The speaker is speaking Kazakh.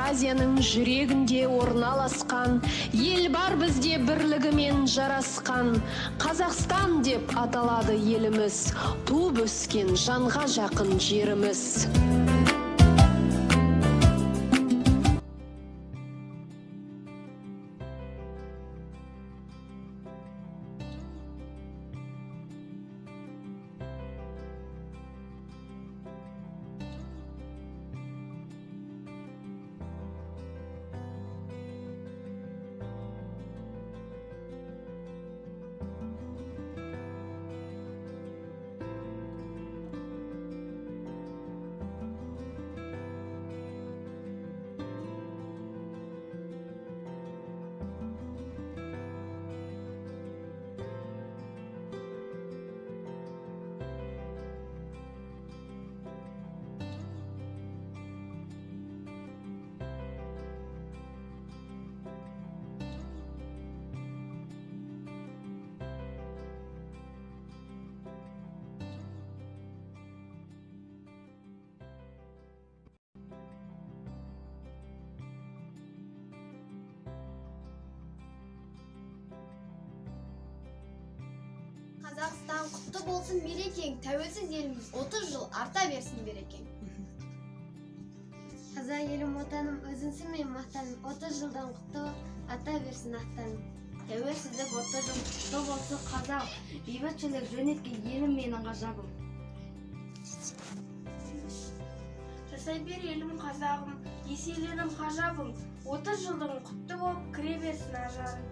Азияның жүрегінде орналасқан, ел бар бізде бірлігімен жарасқан. Қазақстан деп аталады еліміз, туып өскен жанға жақын жеріміз. Қазақстан құтты болсын мерекең, тәуелсіз еліміз 30 жыл арта берсін берекең. Қазақ елім отаным, өзіңсің мен мақтаным, 30 жылдан құтты ата берсін ақтаным. Тәуелсіздік 30 жыл құтты болсын қазақ, бейбітшілік жөнелткен елім менің ғажабым. Жасай бер елім қазағым, еселенім ғажабым, 30 жылдың құтты болып кіре берсін ажарым.